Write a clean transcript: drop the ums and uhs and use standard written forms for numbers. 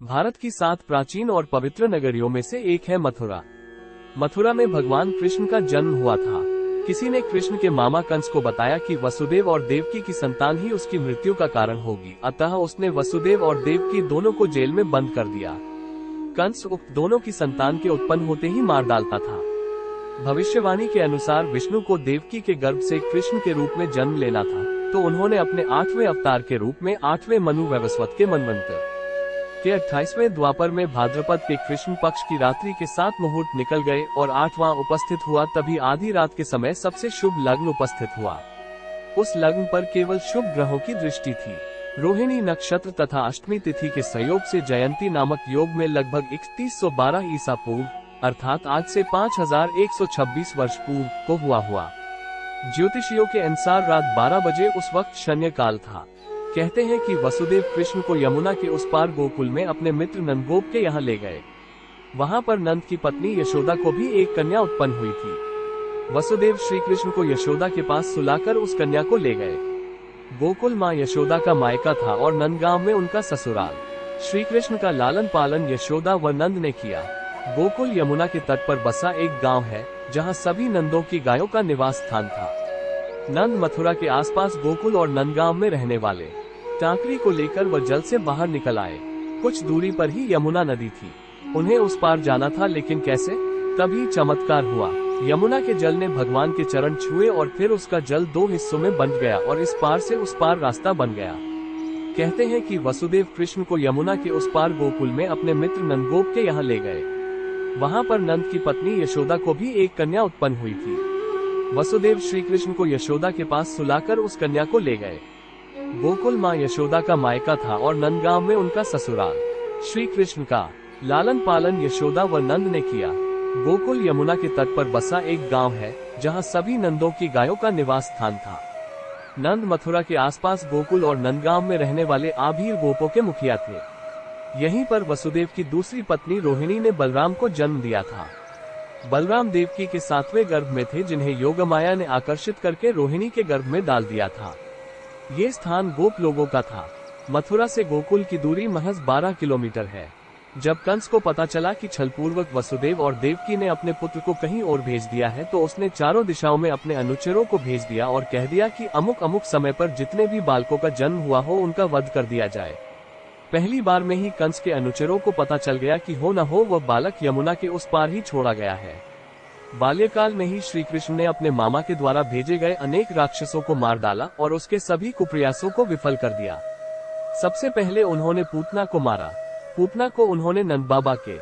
भारत की 7 प्राचीन और पवित्र नगरियों में से एक है मथुरा। मथुरा में भगवान कृष्ण का जन्म हुआ था। किसी ने कृष्ण के मामा कंस को बताया कि वसुदेव और देवकी की संतान ही उसकी मृत्यु का कारण होगी, अतः उसने वसुदेव और देवकी दोनों को जेल में बंद कर दिया। कंस उक्त दोनों की संतान के उत्पन्न होते ही मार डालता था। भविष्यवाणी के अनुसार विष्णु को देवकी के गर्भ से कृष्ण के रूप में जन्म लेना था, तो उन्होंने अपने 8वें अवतार के रूप में 8वें मनु वैवस्वत के मनवंतर के 28वें द्वापर में भाद्रपद के कृष्ण पक्ष की रात्रि के 7 मुहूर्त निकल गए और 8वां उपस्थित हुआ। तभी आधी रात के समय सबसे शुभ लग्न उपस्थित हुआ। उस लग्न पर केवल शुभ ग्रहों की दृष्टि थी। रोहिणी नक्षत्र तथा अष्टमी तिथि के संयोग से जयंती नामक योग में लगभग 3112 ईसा पूर्व अर्थात आज से 5126 वर्ष पूर्व को हुआ। ज्योतिषियों के अनुसार रात 12 बजे उस वक्त शन्य काल था। कहते हैं कि वसुदेव कृष्ण को यमुना के उस पार गोकुल में अपने मित्र नंदगोप के यहाँ ले गए। वहाँ पर नंद की पत्नी यशोदा को भी एक कन्या उत्पन्न हुई थी। वसुदेव श्री कृष्ण को यशोदा के पास सुलाकर उस कन्या को ले गए। गोकुल माँ यशोदा का मायका था और नंदगांव में उनका ससुराल। श्री कृष्ण का लालन पालन यशोदा व नंद ने किया। गोकुल यमुना के तट पर बसा एक गाँव है, जहाँ सभी नंदों की गायों का निवास स्थान था। नंद मथुरा के आसपास गोकुल और नंदगांव में रहने वाले टांकरी को लेकर वह जल से बाहर निकल आए। कुछ दूरी पर ही यमुना नदी थी। उन्हें उस पार जाना था, लेकिन कैसे? तभी चमत्कार हुआ। यमुना के जल ने भगवान के चरण छुए और फिर उसका जल 2 हिस्सों में बंट गया और इस पार से उस पार रास्ता बन गया। कहते हैं कि वसुदेव कृष्ण को यमुना के उस पार गोकुल में अपने मित्र नंदगोप के यहाँ ले गए। वहाँ पर नंद की पत्नी यशोदा को भी एक कन्या उत्पन्न हुई थी। वसुदेव श्री कृष्ण को यशोदा के पास सुलाकर उस कन्या को ले गए। गोकुल माँ यशोदा का मायका था और नंदगांव में उनका ससुराल। श्री कृष्ण का लालन पालन यशोदा व नंद ने किया। गोकुल यमुना के तट पर बसा एक गांव है, जहां सभी नंदों की गायों का निवास स्थान था। नंद मथुरा के आसपास गोकुल और नंदगांव में रहने वाले आभीर गोपों के मुखिया थे। यहीं पर वसुदेव की दूसरी पत्नी रोहिणी ने बलराम को जन्म दिया था। बलराम देवकी के 7वें गर्भ में थे, जिन्हें योगमाया ने आकर्षित करके रोहिणी के गर्भ में डाल दिया था। ये स्थान गोप लोगों का था। मथुरा से गोकुल की दूरी महज 12 किलोमीटर है। जब कंस को पता चला कि छलपूर्वक वसुदेव और देवकी ने अपने पुत्र को कहीं और भेज दिया है, तो उसने चारों दिशाओं में अपने अनुचरों को भेज दिया और कह दिया कि अमुक अमुक समय पर जितने भी बालकों का जन्म हुआ हो उनका वध कर दिया जाए। पहली बार में ही कंस के अनुचरों को पता चल गया कि हो न हो वह बालक यमुना के उस पार ही छोड़ा गया है। बाल्यकाल में ही श्री कृष्ण ने अपने मामा के द्वारा भेजे गए अनेक राक्षसों को मार डाला और उसके सभी कुप्रयासों को विफल कर दिया। सबसे पहले उन्होंने पूतना को मारा। पूतना को उन्होंने नंद बाबा के